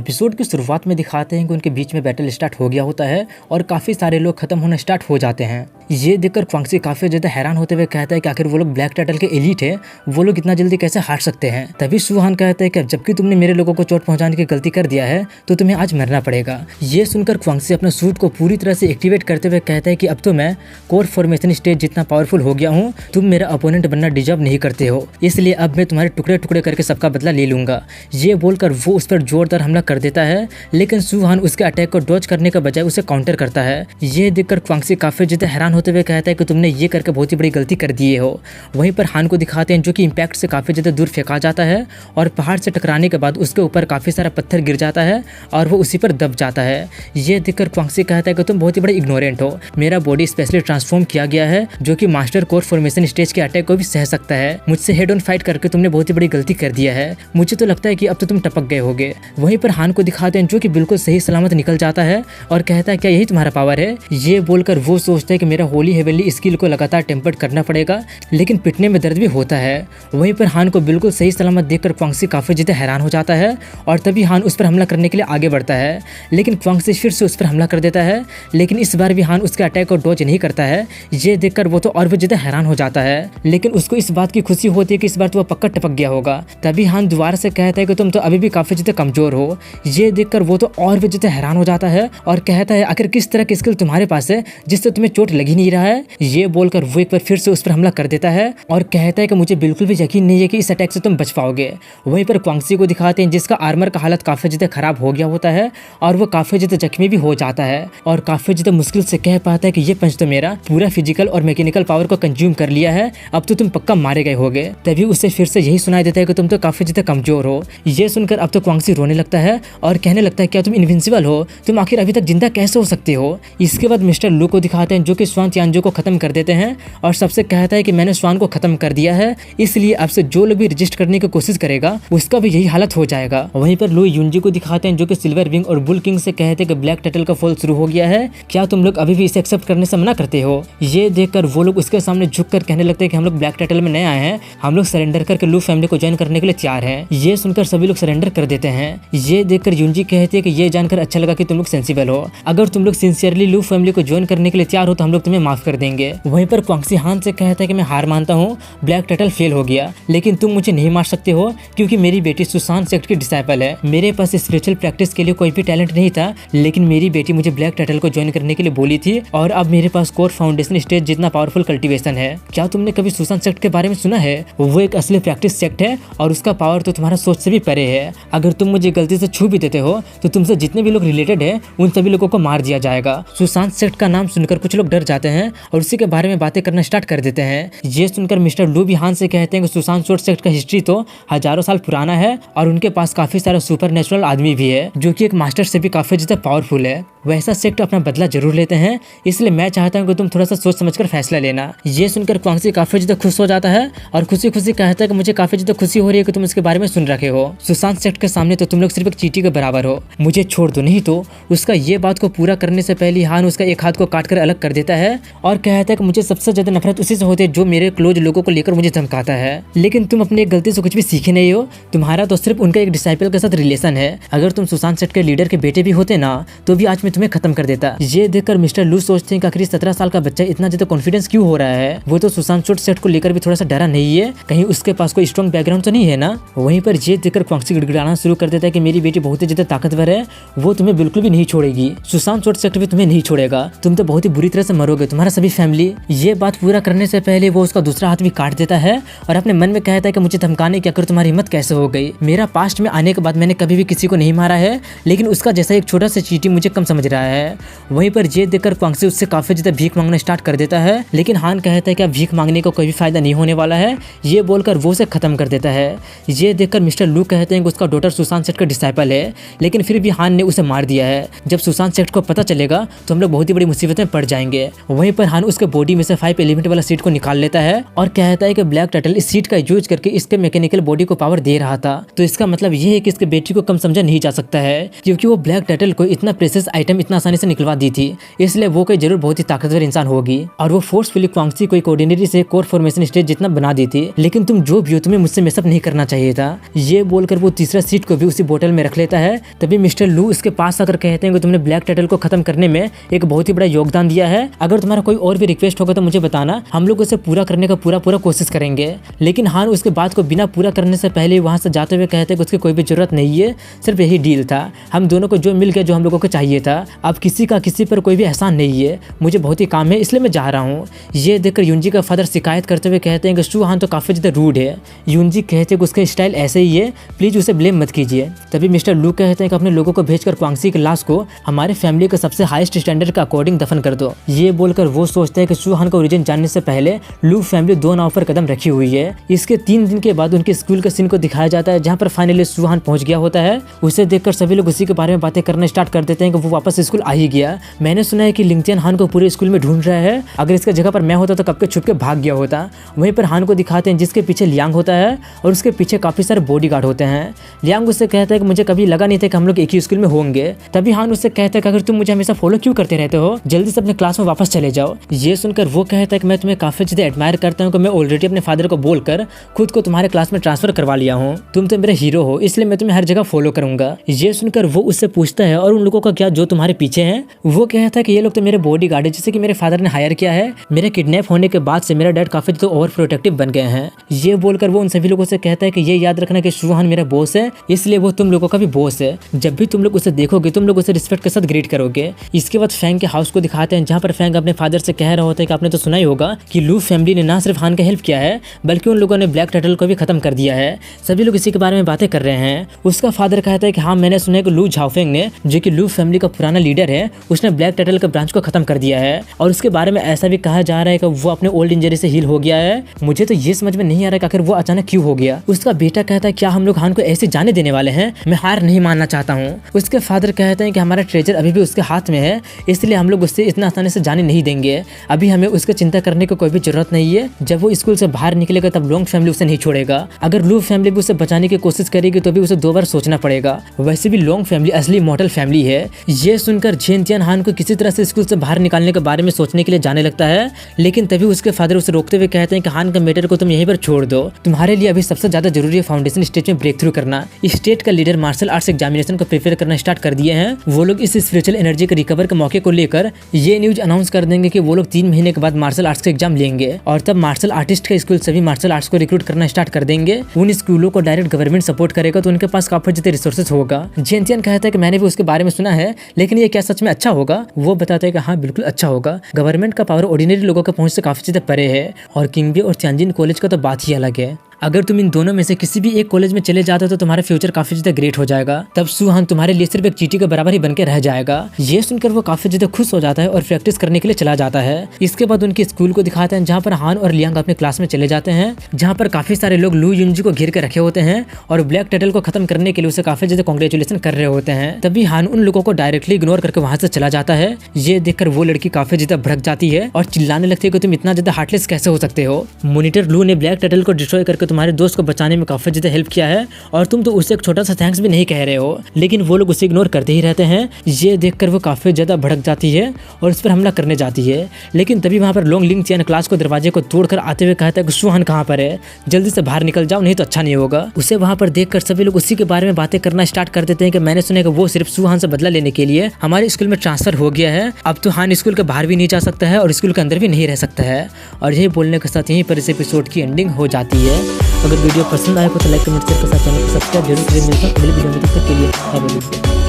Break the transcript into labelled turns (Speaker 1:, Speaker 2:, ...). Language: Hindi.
Speaker 1: एपिसोड की शुरुआत में दिखाते हैं कि उनके बीच में बैटल स्टार्ट हो गया होता है और काफ़ी सारे लोग खत्म होना स्टार्ट हो जाते हैं। ये देखकर क्वांगसी काफ़ी ज़्यादा हैरान होते हुए कहता है कि आखिर वो लोग ब्लैक टर्टल के एलीट है, वो लोग इतना जल्दी कैसे हार सकते हैं। तभी सुहान कहता है कि जबकि तुमने मेरे लोगों को चोट पहुंचाने की गलती कर दिया है तो तुम्हें आज मरना पड़ेगा। ये सुनकर क्वांगसी अपना सूट को पूरी तरह से एक्टिवेट करते हुए कहता है कि अब तो मैं कोर फॉर्मेशन स्टेज जितना पावरफुल हो गया हूँ, तुम मेरा अपोनेंट बनना डिजर्व नहीं करते हो, इसलिए अब मैं तुम्हारे टुकड़े टुकड़े करके सबका बदला ले लूंगा। ये बोलकर वो उस पर जोरदार हमला कर देता है, लेकिन सुहान उसके अटैक को डॉज करने के बजाय उसे काउंटर करता है। ये देखकर क्वांगसी काफी ज्यादा हैरान होते हुए कहता है कि तुमने ये करके बहुत ही बड़ी गलती कर दी हो। वहीं पर हान को दिखाते हैं जो कि इम्पैक्ट से काफी ज्यादा दूर फेंका जाता है और पहाड़ से टकराने के बाद उसके ऊपर काफी सारा पत्थर गिर जाता है और वो उसी पर दब जाता है। ये देखकर क्वांगसी कहता है कि तुम बहुत ही बड़े इग्नोरेंट हो, मेरा बॉडी स्पेशली ट्रांसफॉर्म किया गया है जो कि मास्टर कोर फॉर्मेशन स्टेज के अटैक को भी सह सकता है। मुझसे हेड ऑन फाइट करके तुमने बहुत ही बड़ी गलती कर दिया है, मुझे तो लगता है कि अब तो तुम टपक गए होगे। वहीं पर हान को दिखाते हैं जो कि बिल्कुल सही सलामत निकल जाता है और कहता है क्या यही तुम्हारा पावर है। ये बोलकर वो सोचता है कि मेरा होली हेवनली स्किल को लगातार टेम्पर्ड करना पड़ेगा, लेकिन पिटने में दर्द भी होता है। वहीं पर हान को बिल्कुल सही सलामत देखकर क्वांगसी काफी ज्यादा हैरान हो जाता है और तभी हान उस पर हमला करने के लिए आगे बढ़ता है, लेकिन क्वांगसी फिर से उस पर हमला कर देता है, लेकिन इस बार भी हान उसके अटैक को डॉज नहीं करता है। ये देखकर वो तो और भी ज्यादा हैरान हो जाता है, लेकिन उसको इस बात की खुशी होती है कि इस बार तो वो पक्का टपक गया होगा। तभी हान दोबारा से कहता है कि तुम तो अभी भी काफी ज्यादा कमजोर हो। ये देखकर वो तो और भी ज्यादा हैरान हो जाता है और कहता है आखिर किस तरह की स्किल तुम्हारे पास है जिससे तुम्हें चोट लगी नहीं रहा है। ये बोलकर वो एक बार फिर से उस पर हमला कर देता है और कहता है कि मुझे बिल्कुल भी यकीन नहीं है कि इस अटैक से तुम बच पाओगे। वहीं पर क्वांगसी को दिखाते हैं जिसका आर्मर का हालत काफी ज्यादा खराब हो गया होता है और वो काफी ज्यादा जख्मी भी हो जाता है और काफी ज्यादा मुश्किल से कह पाता है कि ये पंच तो मेरा पूरा फिजिकल और मैकेनिकल पावर को कंज्यूम कर लिया है, अब तो तुम पक्का मारे गए होगे। तभी उसे फिर से यही सुनाई देता है कि तुम तो काफी ज्यादा कमजोर हो। ये सुनकर अब तो क्वांगसी रोने लगता है और कहने लगता है क्या तुम इनविंसिबल हो, तुम आखिर अभी तक जिंदा कैसे हो सकते हो। इसके बाद मिस्टर लू को दिखाते हैं जो कि स्वान तियानजो को खत्म कर देते हैं और सबसे कहता है कि मैंने स्वान को खत्म कर दिया है, इसलिए अब से जो लोग भी रजिस्ट करने की कोशिश करेगा उसका भी यही हालत हो जाएगा। वहीं पर लू यूनजी को दिखाते हैं जो कि सिल्वर विंग और बुल किंग से कहते हैं कि ब्लैक टर्टल का फॉल शुरू हो गया है, क्या तुम लोग अभी भी इसे एक्सेप्ट करने से मना करते हो। ये देखकर वो लोग उसके सामने झुककर कहने लगते हैं कि हम लोग ब्लैक टर्टल में नए आए हैं, हम लोग सरेंडर करके लू फैमिली को ज्वाइन करने के लिए तैयार हैं। ये सुनकर सभी लोग सरेंडर कर देते हैं। ये देखकर यूनजी कहती है कि ये जानकर अच्छा लगा कि तुम लोग सेंसिबल हो, अगर तुम लोग सिंसियरली लू फैमिली को ज्वाइन करने के लिए तैयार हो तो हम लोग तुम्हें माफ कर देंगे। वहीं पर क्वांगसी हान से कहता है कि मैं हार मानता हूँ, ब्लैक टर्टल फेल हो गया, लेकिन तुम मुझे नहीं मार सकते हो क्योंकि मेरी बेटी सुसान सेक्ट की डिसाइपल है। मेरे पास स्पिरिचुअल प्रैक्टिस के लिए कोई भी टैलेंट नहीं था, लेकिन मेरी बेटी मुझे ब्लैक टर्टल को ज्वाइन करने के लिए बोली थी और अब मेरे पास कोर फाउंडेशन स्टेज जितना पावरफुल कल्टीवेशन है। क्या तुमने कभी सुसान सेक्ट के बारे में सुना है? वो एक असली प्रैक्टिस सेक्ट है और उसका पावर तो तुम्हारा सोच से भी परे है। अगर तुम मुझे गलती से छू भी देते हो तो तुमसे जितने भी लोग रिलेटेड है उन सभी लोगों को मार दिया जाएगा। सुशांत सेक्ट का नाम सुनकर कुछ लोग डर जाते हैं और उसी के बारे में बातें करना स्टार्ट कर देते हैं। ये सुनकर मिस्टर लू भी हान से कहते हैं कि सुशांत सेक्ट का हिस्ट्री तो हजारों साल पुराना है और उनके पास काफी सारा सुपर नेचुरल आदमी भी है जो कि एक मास्टर से भी काफी ज्यादा पावरफुल है। वैसा सेक्ट अपना बदला जरूर लेते हैं, इसलिए मैं चाहता हूँ कि तुम थोड़ा सा सोच समझकर फैसला लेना। ये सुनकर क्वांगसी काफी ज्यादा खुश हो जाता है और खुशी खुशी कहता है कि मुझे काफी ज्यादा खुशी हो रही है कि तुम इसके बारे में सुन रखे हो। सुशांत सेक्ट के सामने तो तुम लोग सिर्फ एक चींटी के बराबर हो, मुझे छोड़ दो, नहीं तो उसका ये बात को पूरा करने से पहले हान उसका एक हाथ को काट कर अलग कर देता है और कहता है कि मुझे सबसे ज्यादा नफरत उसी से होती है जो मेरे क्लोज लोगों को लेकर मुझे धमकाता है, लेकिन तुम अपनी गलती से कुछ भी सीखे नहीं हो, तुम्हारा तो सिर्फ उनका एक डिसाइपल के साथ रिलेशन है। अगर तुम सुशांत सेक्ट के लीडर के बेटे भी होते ना तो भी आज मैं तुम्हें खत्म कर देता। ये देखकर मिस्टर लू सोचते हैं कि आखिर 17 साल का बच्चा इतना ज्यादा कॉन्फिडेंस क्यों हो रहा है। वो तो सुशांत सेक्ट को लेकर भी थोड़ा सा डरा नहीं है, कहीं उसके पास कोई स्ट्रॉन्ग बैकग्राउंड तो नहीं है ना। वहीं पर ये देखकर क्वांगसी गिड़गिड़ाना शुरू कर देता है कि मेरी बेटी बहुत ही ज्यादा ताकतवर है, वो तुम्हें बिल्कुल भी नहीं छोड़ेगी, सुशांत सेक्ट भी तुम्हें नहीं छोड़ेगा, तुम तो बहुत ही बुरी तरह से मरोगे, तुम्हारा सभी फैमिली। ये बात पूरा करने से पहले वो उसका दूसरा हाथ भी काट देता है और अपने मन में कहता है कि मुझे धमकाने की आखिर तुम्हारी हिम्मत कैसे हो गई। मेरा पास्ट में आने के बाद मैंने कभी भी किसी को नहीं मारा है, लेकिन उसका जैसा एक छोटा सा चींटी मुझे कम समझ रहा है। वहीं पर ये देखकर क्वांगसी उससे काफी ज्यादा भीख मांगना स्टार्ट कर देता है, लेकिन हान कहता है कि अब भीख मांगने को कोई भी फायदा नहीं होने वाला है। ये बोलकर वो उसे खत्म कर देता है। ये देखकर मिस्टर लू कहते हैं कि उसका डॉटर सुशांत सेक्ट का डिसाइपल है, लेकिन फिर भी हान ने उसे मार दिया है। जब सुशांत सेक्ट को पता चलेगा तो हम लोग बहुत ही बड़ी मुसीबत में पड़ जाएंगे। वहीं पर हान उसके बॉडी में से 5 एलिमेंट वाला सीट को निकाल लेता है और कहता है कि ब्लैक टर्टल इस सीट का यूज करके इसके मैकेनिकल बॉडी को पावर दे रहा था, तो इसका मतलब ये है कि इसके बेटी को कम समझा नहीं जा सकता है, क्योंकि वो ब्लैक टर्टल को इतना प्रेशियस आइटम इतना आसानी से निकलवा दी थी, इसलिए वो कोई जरूर बहुत ही ताकतवर इंसान होगी और वो फोर्सफुली क्वांगसी को एक ऑर्डिनरी से कोर फॉर्मेशन स्टेज जितना बना दी थी। लेकिन तुम जो भी हो, तुम्हें मुझसे मेसअप नहीं करना चाहिए था। ये बोलकर वो तीसरा सीट को भी उसी बोतल में रख रख लेता है। तभी मिस्टर लू इसके पास आकर कहते हैं कि तुमने ब्लैक टाइटल को खत्म करने में एक बहुत ही बड़ा योगदान दिया है। अगर तुम्हारा कोई और भी रिक्वेस्ट होगा तो मुझे बताना, हम लोग उसे पूरा करने का पूरा कोशिश करेंगे। लेकिन हान उसके बात को बिना पूरा करने से पहले वहाँ से जाते हुए कहते हैं कि उसकी कोई भी जरूरत नहीं है, सिर्फ यही डील था, हम दोनों को जो मिल गया जो हम लोगों को चाहिए था। अब किसी का किसी पर कोई भी एहसान नहीं है, मुझे बहुत ही काम है इसलिए मैं जा रहा हूँ। ये देखकर यूनजी का फादर शिकायत करते हुए कहते हैं कि शू हान तो काफ़ी ज़्यादा रूड है। यूनजी कहते हैं कि उसका स्टाइल ऐसे ही है, प्लीज़ उसे ब्लेम मत कीजिए। तभी मिस्टर लू कहते हैं कि अपने लोगों को भेजकर क्वांगसी की लाश को हमारे फैमिली के सबसे हाईएस्ट स्टैंडर्ड के अकॉर्डिंग दफन कर दो। ये बोलकर वो सोचते हैं कि शू हान का ओरिजिन जानने से पहले लू फैमिली दो नाव पर कदम रखी हुई है। इसके 3 दिन के बाद उनके स्कूल के सीन को दिखाया जाता है जहाँ पर फाइनली शू हान पहुंच गया होता है। उसे देखकर सभी लोग उसी के बारे में बातें करना स्टार्ट कर देते हैं कि वो वापस स्कूल आ ही गया। मैंने सुना है कि लिंगजियान हान को पूरे स्कूल में ढूंढ रहा है, अगर इसका जगह पर मैं होता तो कब के छुप के भाग गया होता। वहीं पर हान को दिखाते हैं जिसके पीछे लियांग होता है और उसके पीछे काफी सारे बॉडीगार्ड होते हैं। लियांग उससे कहता है कि मुझे कभी लगा नहीं था कि हम लोग एक ही स्कूल में होंगे। तभी हान उससे कहता है कि अगर तुम मुझे हमेशा फॉलो क्यों करते रहते हो, जल्दी से अपने क्लास में वापस चले जाओ। ये सुनकर वो कहता है कि मैं तुम्हें काफी ज्यादा एडमायर करता हूँ कि मैं ऑलरेडी अपने फादर को बोलकर खुद को तुम्हारे क्लास में ट्रांसफर करवा लिया हूँ। तुम तो मेरे हीरो हो, इसलिए मैं तुम्हें हर जगह फॉलो करूंगा। ये सुनकर वो उससे पूछता है और उन लोगों का क्या जो तुम्हारे पीछे हैं। वो कहता है कि ये लोग तो मेरे बॉडीगार्ड है जिसे कि मेरे फादर ने हायर किया है। मेरे किडनैप होने के बाद से मेरा डैड काफी तो ओवर प्रोटेक्टिव बन गए हैं। ये बोलकर वो उन सभी लोगों से कहता है कि ये याद रखना कि शू हान मेरा बॉस है, इसलिए वो तुम लोगों का भी बॉस है। जब भी तुम लोग उसे देखोगे तुम लोग उसे रिस्पेक्ट के साथ ग्रीट करोगे। इसके बाद फैंग के हाउस को दिखाते हैं जहाँ पर फैंग अपने फादर से कह रहा होता है कि आपने तो सुना ही होगा कि लू फैमिली ने ना सिर्फ हान का हेल्प किया है बल्कि उन लोगों ने ब्लैक टाइटल को भी खत्म कर दिया है। सभी लोग इसी के बारे में बातें कर रहे हैं। उसका फादर कहता है कि हाँ मैंने सुना है कि लू झाओफेंग ने, जो कि लू फैमिली का पुराना लीडर है, उसने ब्लैक टाइटल के ब्रांच को खत्म कर दिया है और उसके बारे में ऐसा भी कहा जा रहा है कि वो अपने ओल्ड इंजरी से हील हो गया है। मुझे तो ये समझ में नहीं आ रहा है कि आखिर वो अचानक क्यों हो गया। उसका बेटा कहता है क्या हम लोग हान को ऐसे जाने देने वाले हैं, मैं हार नहीं मानना चाहता हूँ। उसके फादर कहते हैं कि हमारा ट्रेजर अभी भी उसके हाथ में है, इसलिए हम लोग उससे इतना आसानी से जाने नहीं देंगे। अभी हमें उसकी चिंता करने की कोई भी जरूरत नहीं है। जब वो स्कूल से बाहर निकलेगा तब लोंग फैमिली उसे नहीं छोड़ेगा। अगर लू फैमिली भी उसे बचाने की कोशिश करेगी तो भी उसे 2 बार सोचना पड़ेगा। वैसे भी लोंग फैमिली असली मॉडल फैमिली है। ये सुनकर जेनतियान हान को किसी तरह से स्कूल से बाहर निकालने के बारे में सोचने के लिए जाने लगता है, लेकिन तभी उसके फादर उसे रोकते हुए कहते हैं कि हान का मैटर को तुम यहीं पर छोड़ दो, तुम्हारे लिए अभी सबसे ज्यादा जरूरी है फाउंडेशन स्टेज में ब्रेक थ्रू करना। स्टेट का लीडर मार्शल आर्ट्स एग्जामिनेशन को प्रिपेयर करना स्टार्ट कर दिए हैं। वो लोग इस स्पिरिचुअल एनर्जी के रिकवर के मौके को लेकर ये न्यूज अनाउंस कर देंगे कि वो लोग 3 महीने के बाद मार्शल आर्ट्स का एग्जाम लेंगे और तब मार्शल आर्टिस्ट का स्कूल सभी मार्शल आर्ट्स को रिक्रूट करना स्टार्ट कर देंगे। उन स्कूलों को डायरेक्ट गवर्नमेंट सपोर्ट करेगा तो उनके पास काफी ज्यादा रिसोर्सेज होगा। जेनतियान कहता है कि मैंने भी उसके बारे में सुना है, लेकिन ये क्या सच में अच्छा होगा? वो बताता है कि हाँ बिल्कुल अच्छा होगा। गवर्नमेंट का पावर ऑर्डिनरी लोगों के पहुंच से काफी ज्यादा परे है और किंगबे और तियानजिन कॉलेज का तो बात ही अलग है। अगर तुम इन दोनों में से किसी भी एक कॉलेज में चले जाते हो तो तुम्हारा फ्यूचर काफी ज्यादा ग्रेट हो जाएगा। तब शू हान तुम्हारे लिए सिर्फ एक चीटी के बराबर ही बनकर रह जाएगा। ये सुनकर वो काफी ज्यादा खुश हो जाता है और प्रैक्टिस करने के लिए चला जाता है। इसके बाद उनके स्कूल को दिखाते हैं जहाँ पर हान और लियांग अपने क्लास में चले जाते हैं, जहाँ पर काफी सारे लोग लू यूनजी को घेर कर रखे होते हैं और ब्लैक टाइटल को खत्म करने के लिए उसे काफी ज्यादा कांग्रेचुलेशन कर रहे होते हैं। तभी हान उन लोगों को डायरेक्टली इग्नोर करके वहां से चला जाता है। ये देखकर वो लड़की काफी ज्यादा भड़क जाती है और चिल्लाने लगती है कि तुम इतना ज्यादा हार्टलेस कैसे हो सकते हो। मॉनिटर लू ने ब्लैक टाइटल को डिस्ट्रॉय करके तुम्हारे दोस्त को बचाने में काफी ज्यादा हेल्प किया है और तुम तो उसे एक छोटा सा थैंक्स भी नहीं कह रहे हो, लेकिन वो लोग उसे इग्नोर करते ही रहते हैं। ये देखकर वो काफी ज्यादा भड़क जाती है और उस पर हमला करने जाती है, लेकिन तभी वहां पर लोंग लिंगजियान क्लास को दरवाजे को तोड़कर आते हुए कहता है कि शू हान कहाँ पर है, जल्दी से बाहर निकल जाओ नहीं तो अच्छा नहीं होगा। उसे वहां पर देखकर सभी लोग उसी के बारे में बातें करना स्टार्ट कर देते हैं कि मैंने सुना कि वो सिर्फ शू हान से बदला लेने के लिए हमारे स्कूल में ट्रांसफर हो गया है। अब तो हान स्कूल के बाहर भी नहीं जा सकता है और स्कूल के अंदर भी नहीं रह सकता है। और यही बोलने के साथ यहीं पर इस एपिसोड की एंडिंग हो जाती है। अगर वीडियो पसंद आए तो लाइक कमेंट शेयर के साथ चैनल को सब्सक्राइब जरूर करें। मिलता है अगले वीडियो में, तब तक के लिए हैव अ गुड डे।